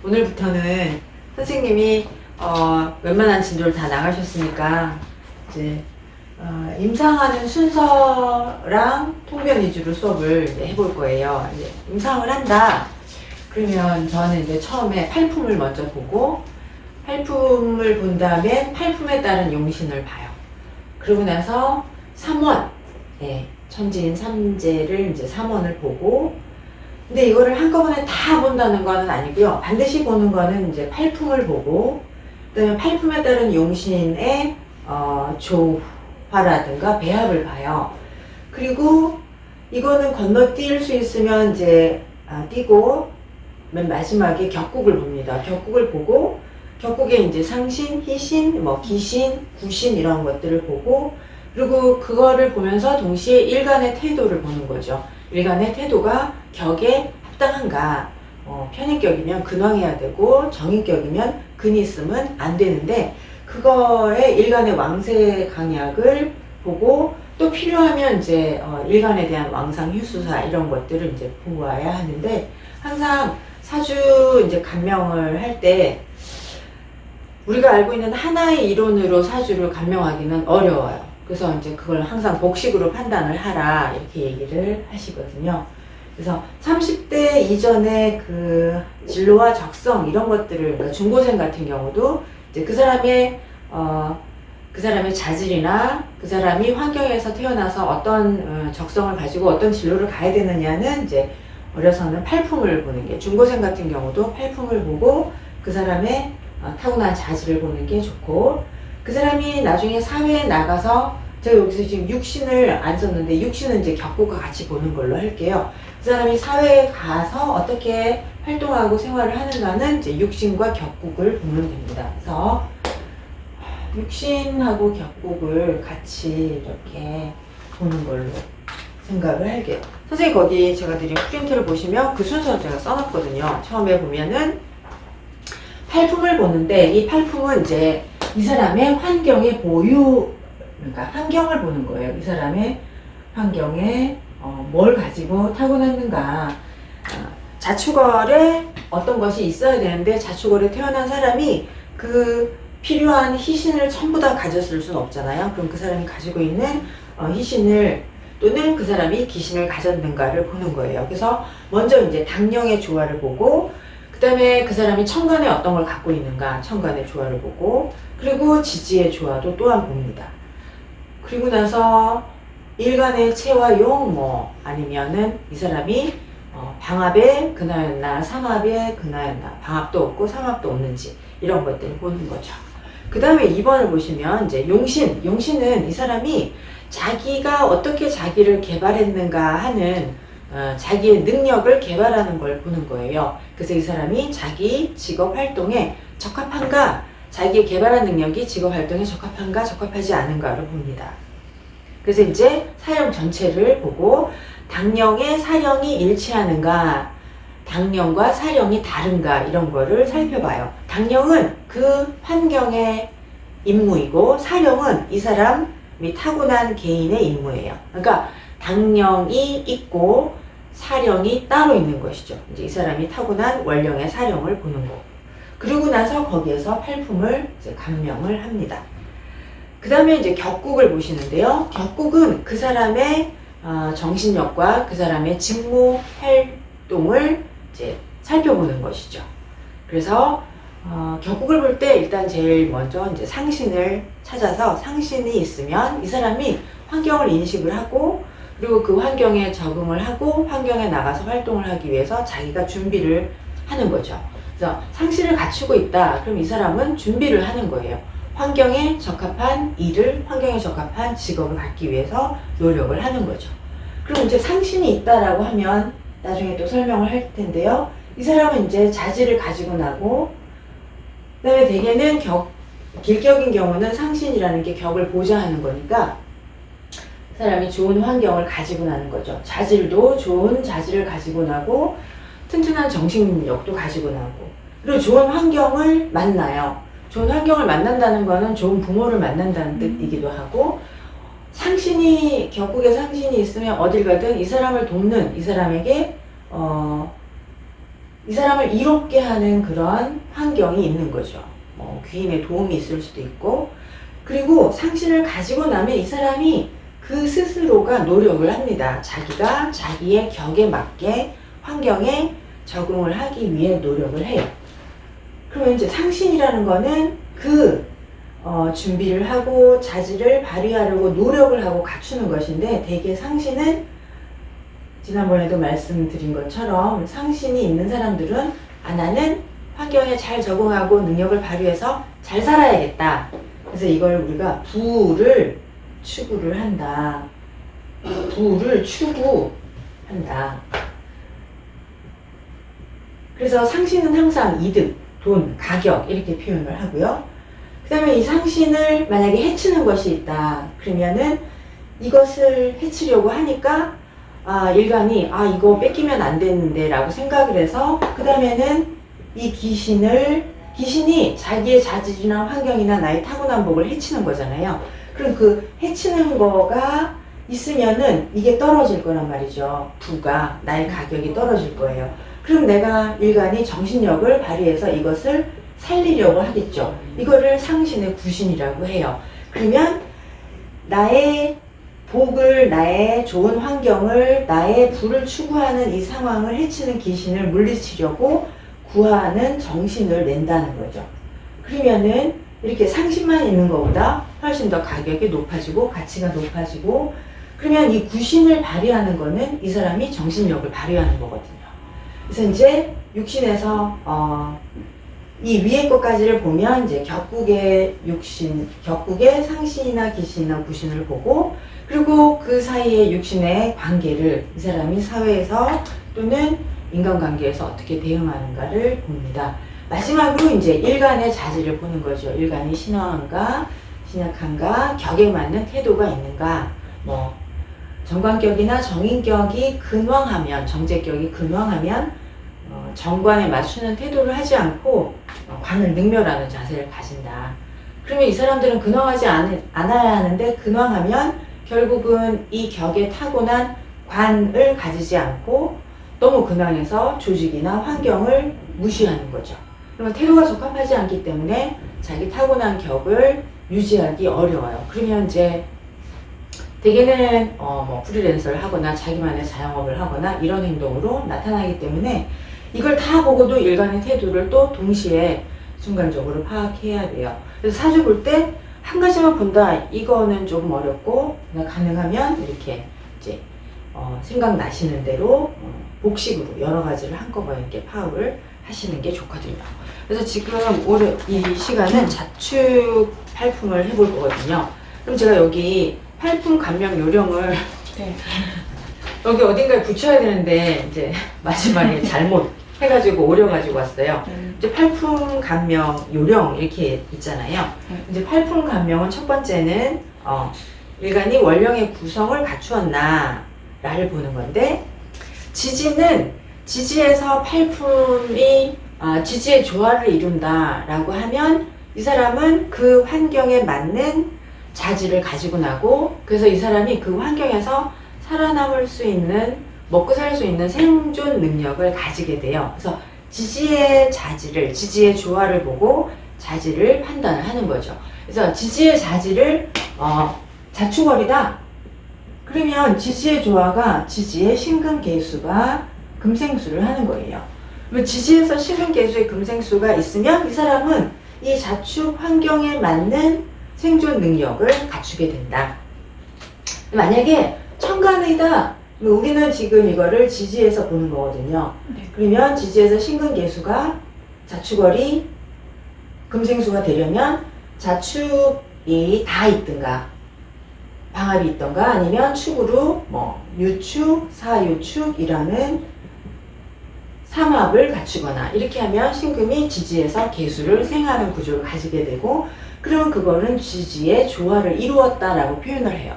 오늘부터는 선생님이 웬만한 진도를 다 나가셨으니까 이제 임상하는 순서랑 통변 위주로 수업을 이제 해볼 거예요. 이제 임상을 한다. 그러면 저는 이제 처음에 팔품을 먼저 보고 팔품을 본 다음에 팔품에 따른 용신을 봐요. 그러고 나서 삼원, 천지인 삼재를 이제 삼원을 보고, 근데 이거를 한꺼번에 다 본다는 거는 아니고요. 반드시 보는 거는 이제 팔품을 보고, 그다음에 팔품에 따른 용신의 조화라든가 배합을 봐요. 그리고 이거는 건너뛸 수 있으면 이제 띄고 맨 마지막에 격국을 봅니다. 격국을 보고 격국에 이제 상신, 희신, 기신, 구신 이런 것들을 보고, 그리고 그거를 보면서 동시에 일간의 태도를 보는 거죠. 일간의 태도가 격에 합당한가. 편인격이면 근왕해야 되고 정인격이면 근이 있으면 안 되는데, 그거에 일간의 왕세 강약을 보고 또 필요하면 이제 일간에 대한 왕상 휴수사 이런 것들을 이제 보아야 하는데, 항상 사주 이제 감명을 할 때 우리가 알고 있는 하나의 이론으로 사주를 감명하기는 어려워요. 그래서 이제 그걸 항상 복식으로 판단을 하라 이렇게 얘기를 하시거든요. 그래서 30대 이전에 그 진로와 적성 이런 것들을, 그러니까 중고생 같은 경우도 이제 그 사람의 자질이나 그 사람이 환경에서 태어나서 어떤 적성을 가지고 어떤 진로를 가야 되느냐는 이제 어려서는 팔품을 보는 게, 중고생 같은 경우도 팔품을 보고 그 사람의 타고난 자질을 보는 게 좋고, 그 사람이 나중에 사회에 나가서, 제가 여기서 지금 육신을 안 썼는데 육신은 이제 격국과 같이 보는 걸로 할게요. 그 사람이 사회에 가서 어떻게 활동하고 생활을 하는가는 이제 육신과 격국을 보면 됩니다. 그래서 육신하고 격국을 같이 이렇게 보는 걸로 생각을 할게요. 선생님 거기 제가 드린 프린트를 보시면 그 순서를 제가 써놨거든요. 처음에 보면은 팔품을 보는데, 이 팔품은 이제 이 사람의 환경의 보유, 그러니까 환경을 보는 거예요. 이 사람의 환경에 뭘 가지고 타고났는가. 자축월에 어떤 것이 있어야 되는데, 자축월에 태어난 사람이 그 필요한 희신을 전부 다 가졌을 수는 없잖아요. 그럼 그 사람이 가지고 있는 희신을, 또는 그 사람이 기신을 가졌는가를 보는 거예요. 그래서 먼저 이제 당령의 조화를 보고, 그 다음에 그 사람이 천간에 어떤 걸 갖고 있는가, 천간의 조화를 보고, 그리고 지지의 조화도 또한 봅니다. 그리고 나서 일간의 체와 용, 아니면은 이 사람이 방합에 근하였나, 삼합에 근하였나, 방합도 없고 삼합도 없는지 이런 것들을 보는 거죠. 그 다음에 2번을 보시면 이제 용신은 이 사람이 자기가 어떻게 자기를 개발했는가 하는 자기의 능력을 개발하는 걸 보는 거예요. 그래서 이 사람이 자기 직업 활동에 적합한가, 자기의 개발한 능력이 직업 활동에 적합한가, 적합하지 않은가를 봅니다. 그래서 이제 사령 전체를 보고 당령의 사령이 일치하는가, 당령과 사령이 다른가 이런 거를 살펴봐요. 당령은 그 환경의 임무이고, 사령은 이 사람이 타고난 개인의 임무예요. 그러니까 당령이 있고 사령이 따로 있는 것이죠. 이제 이 사람이 타고난 원령의 사령을 보는 거. 그리고 나서 거기에서 팔품을 이제 감명을 합니다. 그 다음에 이제 격국을 보시는데요. 격국은 그 사람의 정신력과 그 사람의 직무 활동을 이제 살펴보는 것이죠. 그래서 격국을 볼 때 일단 제일 먼저 이제 상신을 찾아서, 상신이 있으면 이 사람이 환경을 인식을 하고, 그리고 그 환경에 적응을 하고 환경에 나가서 활동을 하기 위해서 자기가 준비를 하는 거죠. 그래서 상신을 갖추고 있다. 그럼 이 사람은 준비를 하는 거예요. 환경에 적합한 일을, 환경에 적합한 직업을 갖기 위해서 노력을 하는 거죠. 그럼 이제 상신이 있다라고 하면 나중에 또 설명을 할 텐데요. 이 사람은 이제 자질을 가지고 나고, 그 다음에 대개는 길격인 경우는 상신이라는 게 격을 보좌하는 거니까 사람이 좋은 환경을 가지고 나는 거죠. 자질도 좋은 자질을 가지고 나고, 튼튼한 정신력도 가지고 나고, 그리고 좋은 환경을 만나요. 좋은 환경을 만난다는 거는 좋은 부모를 만난다는 뜻이기도 하고, 상신이, 격국에 상신이 있으면 어딜 가든 이 사람을 돕는, 이 사람에게 이 사람을 이롭게 하는 그런 환경이 있는 거죠. 귀인의 도움이 있을 수도 있고, 그리고 상신을 가지고 나면 이 사람이 그 스스로가 노력을 합니다. 자기가 자기의 격에 맞게 환경에 적응을 하기 위해 노력을 해요. 그러면 이제 상신이라는 거는 준비를 하고 자질을 발휘하려고 노력을 하고 갖추는 것인데, 대개 상신은 지난번에도 말씀드린 것처럼 상신이 있는 사람들은 나는 환경에 잘 적응하고 능력을 발휘해서 잘 살아야겠다. 그래서 이걸 우리가 부를 추구를 한다. 부를 추구한다. 그래서 상신은 항상 이득, 돈, 가격 이렇게 표현을 하고요. 그 다음에 이 상신을 만약에 해치는 것이 있다. 그러면은 이것을 해치려고 하니까 일간이 이거 뺏기면 안 되는데 라고 생각을 해서 그 다음에는 이 귀신이 자기의 자질이나 환경이나 나의 타고난 복을 해치는 거잖아요. 그럼 그 해치는 거가 있으면은 이게 떨어질 거란 말이죠. 부가, 나의 가격이 떨어질 거예요. 그럼 내가 일간이 정신력을 발휘해서 이것을 살리려고 하겠죠. 이거를 상신의 구신이라고 해요. 그러면 나의 복을, 나의 좋은 환경을, 나의 부를 추구하는 이 상황을 해치는 귀신을 물리치려고 구하는 정신을 낸다는 거죠. 그러면은 이렇게 상신만 있는 것보다 훨씬 더 가격이 높아지고 가치가 높아지고, 그러면 이 구신을 발휘하는 거는 이 사람이 정신력을 발휘하는 거거든요. 그래서 이제 육신에서 이 위에 것까지를 보면 이제 격국의 육신, 격국의 상신이나 기신이나 구신을 보고, 그리고 그 사이의 육신의 관계를 이 사람이 사회에서 또는 인간관계에서 어떻게 대응하는가를 봅니다. 마지막으로 이제 일간의 자질을 보는 거죠. 일간이 신화한가, 신약한가, 격에 맞는 태도가 있는가. 정관격이나 정인격이 근왕하면, 정제격이 근왕하면 정관에 맞추는 태도를 하지 않고 관을 능멸하는 자세를 가진다. 그러면 이 사람들은 근왕하지 않아야 하는데, 근왕하면 결국은 이 격에 타고난 관을 가지지 않고 너무 근왕해서 조직이나 환경을 무시하는 거죠. 그러면 태도가 적합하지 않기 때문에 자기 타고난 격을 유지하기 어려워요. 그러면 이제 대개는 프리랜서를 하거나 자기만의 자영업을 하거나 이런 행동으로 나타나기 때문에 이걸 다 보고도 일간의 태도를 또 동시에 순간적으로 파악해야 돼요. 그래서 사주 볼 때 한 가지만 본다, 이거는 좀 어렵고, 가능하면 이렇게 이제 생각나시는 대로 복식으로 여러 가지를 한꺼번에 이렇게 파악을 하시는 게 좋거든요. 그래서 지금 올해 이 시간은 자축 팔품을 해볼 거거든요. 그럼 제가 여기 팔품 감명 요령을 여기 어딘가에 붙여야 되는데 이제 마지막에 잘못 해가지고 오려가지고 왔어요. 이제 팔품 감명 요령 이렇게 있잖아요. 이제 팔품 감명은 첫 번째는 일간이 원령의 구성을 갖추었나 라를 보는 건데, 지지는 지지에서 팔품이 지지의 조화를 이룬다 라고 하면 이 사람은 그 환경에 맞는 자질을 가지고 나고, 그래서 이 사람이 그 환경에서 살아남을 수 있는, 먹고 살 수 있는 생존 능력을 가지게 돼요. 그래서 지지의 자질을, 지지의 조화를 보고 자질을 판단을 하는 거죠. 그래서 지지의 자질을 자축월이다. 그러면 지지의 조화가 지지의 신금계수가 금생수를 하는 거예요. 그러면 지지에서 신금계수의 금생수가 있으면 이 사람은 이 자축 환경에 맞는 생존 능력을 갖추게 된다. 만약에 천간이다. 우리는 지금 이거를 지지에서 보는 거거든요. 그러면 지지에서 신금계수가 자축월이 금생수가 되려면 자축이 다 있든가 방합이 있던가 아니면 축으로 유축, 사유축이라는 삼합을 갖추거나 이렇게 하면 신금이 지지에서 계수를 생하는 구조를 가지게 되고, 그러면 그거는 지지의 조화를 이루었다라고 표현을 해요.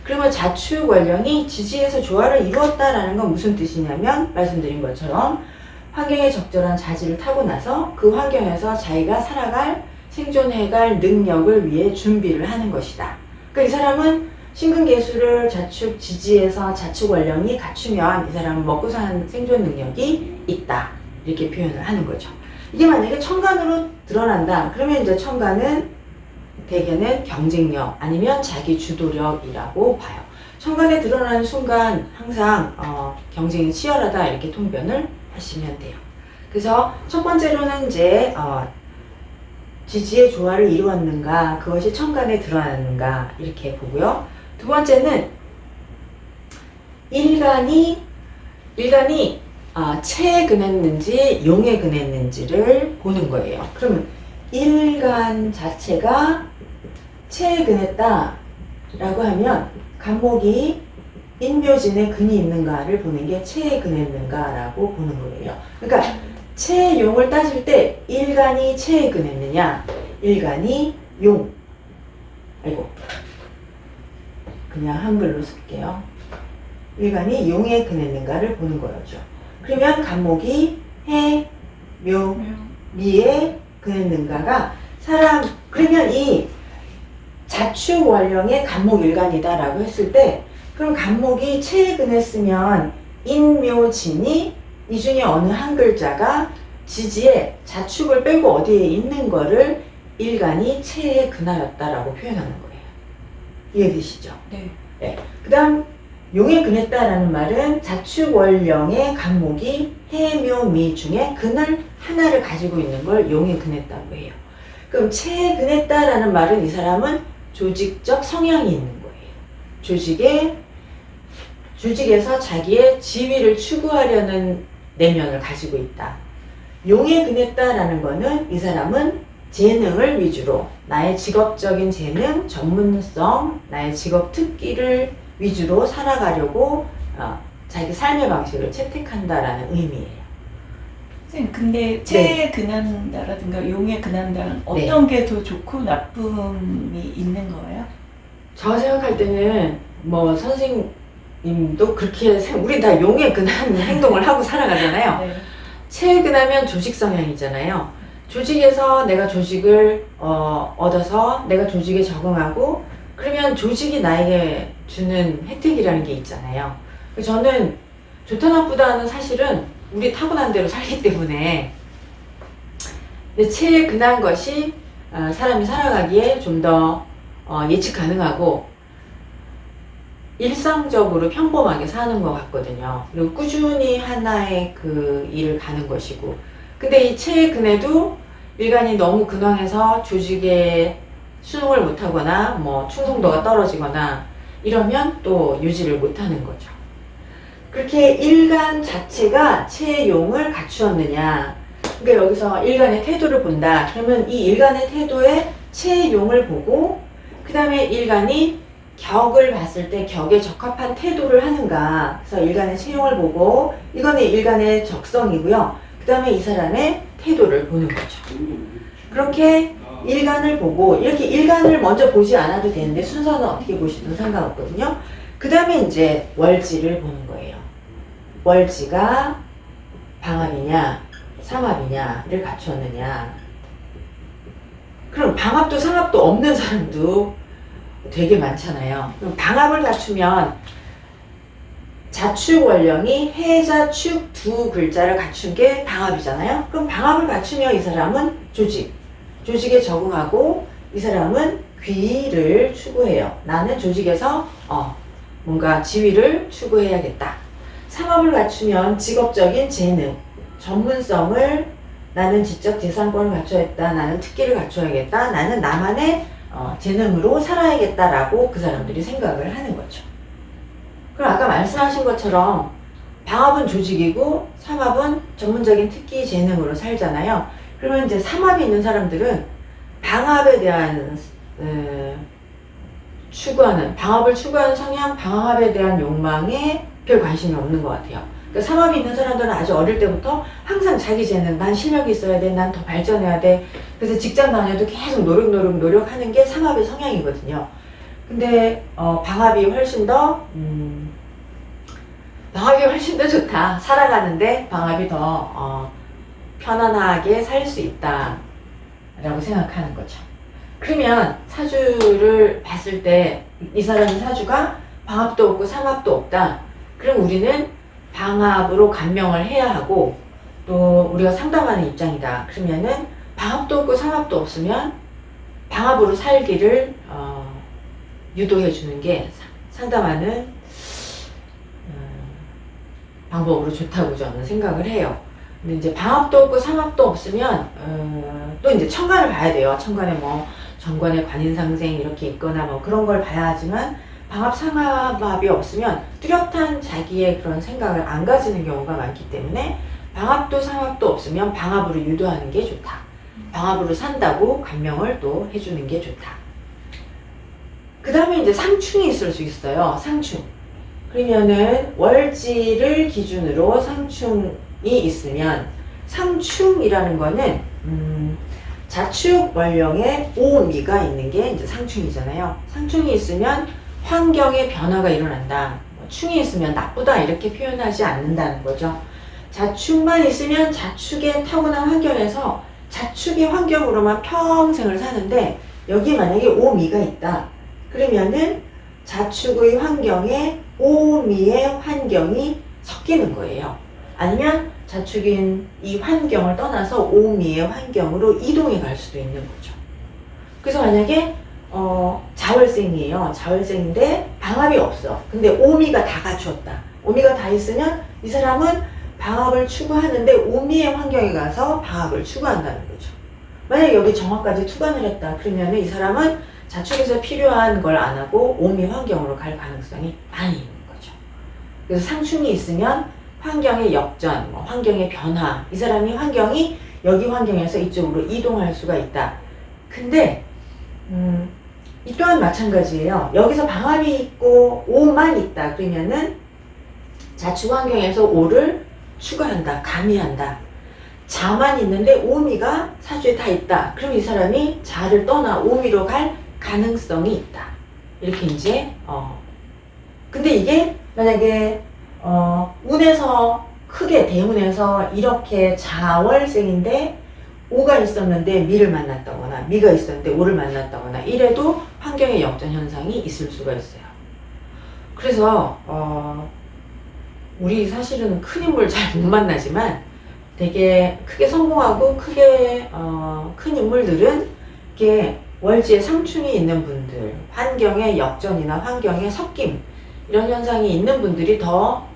그러면 자축 원령이 지지에서 조화를 이루었다라는 건 무슨 뜻이냐면, 말씀드린 것처럼 환경에 적절한 자질을 타고나서 그 환경에서 자기가 살아갈, 생존해갈 능력을 위해 준비를 하는 것이다. 그러니까 이 사람은 신금계수를 자축 지지에서 자축 원령이 갖추면 이 사람은 먹고 사는 생존 능력이 있다. 이렇게 표현을 하는 거죠. 이게 만약에 천간으로 드러난다. 그러면 이제 천간은 대개는 경쟁력 아니면 자기 주도력이라고 봐요. 천간에 드러나는 순간 항상 경쟁이 치열하다 이렇게 통변을 하시면 돼요. 그래서 첫 번째로는 이제 지지의 조화를 이루었는가, 그것이 천간에 드러났는가 이렇게 보고요. 두 번째는 일간이 체에 근했는지 용에 근했는지를 보는 거예요. 그러면 일간 자체가 체에 근했다 라고 하면 간목이 인묘진에 근이 있는가를 보는 게 체에 근했는가 라고 보는 거예요. 그러니까 체의 용을 따질 때 일간이 체에 근했느냐, 일간이 용, 그냥 한글로 쓸게요. 일간이 용에 근했는가를 보는 거였죠. 그러면 간목이 해, 묘, 미에 근했는가가 그러면 이 자축월령의 간목 일간이다라고 했을 때, 그럼 간목이 체에 근했으면 인묘진이 이 중에 어느 한 글자가 지지에 자축을 빼고 어디에 있는 거를 일간이 체에 근하였다라고 표현하는 거예요. 이해되시죠? 네. 네. 그 다음 용에 근했다라는 말은 자축월령의 간목이 해묘미 중에 근을 하나를 가지고 있는 걸 용에 근했다고 해요. 그럼 체에 근했다라는 말은 이 사람은 조직적 성향이 있는 거예요. 조직에서 자기의 지위를 추구하려는 내면을 가지고 있다. 용에 근했다라는 거는 이 사람은 재능을 위주로 나의 직업적인 재능, 전문성, 나의 직업 특기를 위주로 살아가려고 자기 삶의 방식을 채택한다라는 의미예요. 선생님, 근데 체에 근한다라든가 용에 근한다는 어떤 게 더 좋고 나쁨이 있는 거예요? 저 생각할 때는 뭐 선생님도 그렇게 우린 다 용에 근한 행동을 하고 살아가잖아요. 네. 체에 근하면 조직 성향이잖아요. 조직에서 내가 조직을 얻어서 내가 조직에 적응하고 그러면 조직이 나에게 주는 혜택이라는 게 있잖아요. 저는 좋다 나쁘다는 사실은 우리 타고난 대로 살기 때문에 체에 근한 것이 사람이 살아가기에 좀 더 예측 가능하고 일상적으로 평범하게 사는 것 같거든요. 그리고 꾸준히 하나의 그 일을 가는 것이고, 근데 이 체에 근해도 일간이 너무 근황해서 조직에 수능을 못하거나 뭐 충성도가 떨어지거나 이러면 또 유지를 못하는 거죠. 그렇게 일간 자체가 체의 용을 갖추었느냐, 그러니까 여기서 일간의 태도를 본다. 그러면 이 일간의 태도에 체의 용을 보고 그 다음에 일간이 격을 봤을 때 격에 적합한 태도를 하는가. 그래서 일간의 체용을 보고 이거는 일간의 적성이고요. 그 다음에 이 사람의 태도를 보는 거죠. 그렇게 일간을 보고 이렇게 일간을 먼저 보지 않아도 되는데 순서는 어떻게 보시든 상관없거든요. 그 다음에 이제 월지를 보는 거예요. 월지가 방합이냐 삼합이냐를 갖추었느냐. 그럼 방합도 삼합도 없는 사람도 되게 많잖아요. 그럼 방합을 갖추면 자축월령이 해자축 두 글자를 갖춘 게 방합이잖아요. 그럼 방합을 갖추면 이 사람은 조직에 적응하고 이 사람은 귀를 추구해요. 나는 조직에서 뭔가 지위를 추구해야겠다. 삼합을 갖추면 직업적인 재능, 전문성을 나는 지적 재산권을 갖춰야겠다. 나는 특기를 갖춰야겠다. 나는 나만의 재능으로 살아야겠다라고 그 사람들이 생각을 하는 거죠. 그럼 아까 말씀하신 것처럼 방합은 조직이고 삼합은 전문적인 특기 재능으로 살잖아요. 그러면 이제 삼합이 있는 사람들은 방합에 대한 방합을 추구하는 성향, 방합에 대한 욕망에 별 관심이 없는 것 같아요. 그러니까 삼합이 있는 사람들은 아주 어릴 때부터 항상 자기 재능, 난 실력이 있어야 돼, 난 더 발전해야 돼. 그래서 직장 다녀도 계속 노력하는 게 삼합의 성향이거든요. 근데 방합이 훨씬 더 좋다. 살아가는데 방합이 더 편안하게 살 수 있다 라고 생각하는 거죠. 그러면 사주를 봤을 때 이 사람의 사주가 방합도 없고 삼합도 없다. 그럼 우리는 방합으로 간명을 해야 하고 또 우리가 상담하는 입장이다. 그러면은 방합도 없고 삼합도 없으면 방합으로 살기를 유도해 주는 게 상담하는 방법으로 좋다고 저는 생각을 해요. 근데 이제 방합도 없고 삼합도 없으면 또 이제 천간을 봐야 돼요. 천간에 뭐 정관의 관인상생 이렇게 있거나 뭐 그런 걸 봐야 하지만 방합 삼합이 없으면 뚜렷한 자기의 그런 생각을 안 가지는 경우가 많기 때문에 방합도 삼합도 없으면 방합으로 유도하는 게 좋다. 방합으로 산다고 감명을 또 해주는 게 좋다. 그 다음에 이제 상충이 있을 수 있어요. 상충. 그러면은 월지를 기준으로 상충이 있으면 상충이라는 거는 자축 월령에 오미가 있는 게 이제 상충이잖아요. 상충이 있으면 환경의 변화가 일어난다. 충이 있으면 나쁘다 이렇게 표현하지 않는다는 거죠. 자축만 있으면 자축의 타고난 환경에서 자축의 환경으로만 평생을 사는데 여기 만약에 오미가 있다. 그러면은 자축의 환경에 오미의 환경이 섞이는 거예요. 아니면 자축인 이 환경을 떠나서 오미의 환경으로 이동해 갈 수도 있는 거죠. 그래서 만약에 자월생이에요. 자월생인데 방합이 없어. 근데 오미가 다 갖추었다. 오미가 다 있으면 이 사람은 방합을 추구하는데 오미의 환경에 가서 방합을 추구한다는 거죠. 만약에 여기 정화까지 투관을 했다. 그러면 이 사람은 자축에서 필요한 걸 안 하고 오미 환경으로 갈 가능성이 많이 있는 거죠. 그래서 상충이 있으면 환경의 역전, 환경의 변화, 이 사람이 환경이 여기 환경에서 이쪽으로 이동할 수가 있다. 근데 이 또한 마찬가지예요. 여기서 방합이 있고 오만 있다. 그러면은 자축 환경에서 오를 추구한다, 가미한다. 자만 있는데 오미가 사주에 다 있다. 그럼 이 사람이 자를 떠나 오미로 갈 가능성이 있다. 이렇게 이제 근데 이게 만약에 운에서 크게 대운에서 이렇게 자월생인데 오가 있었는데 미를 만났다거나 미가 있었는데 오를 만났다거나 이래도 환경의 역전 현상이 있을 수가 있어요. 그래서 우리 사실은 큰 인물 잘 못 만나지만 되게 크게 성공하고 크게 큰 인물들은 이게 월지에 상충이 있는 분들, 환경의 역전이나 환경의 섞임 이런 현상이 있는 분들이 더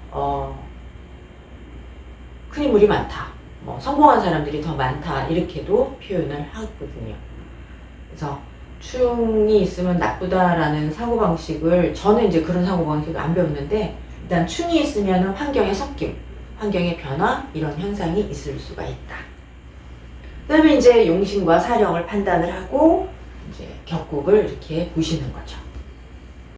큰 인물이 많다. 성공한 사람들이 더 많다. 이렇게도 표현을 하거든요. 그래서 충이 있으면 나쁘다라는 사고방식을 저는 이제 그런 사고방식을 안 배웠는데 일단 충이 있으면 환경의 섞임, 환경의 변화 이런 현상이 있을 수가 있다. 그 다음에 이제 용신과 사령을 판단을 하고 이제 격국을 이렇게 보시는 거죠.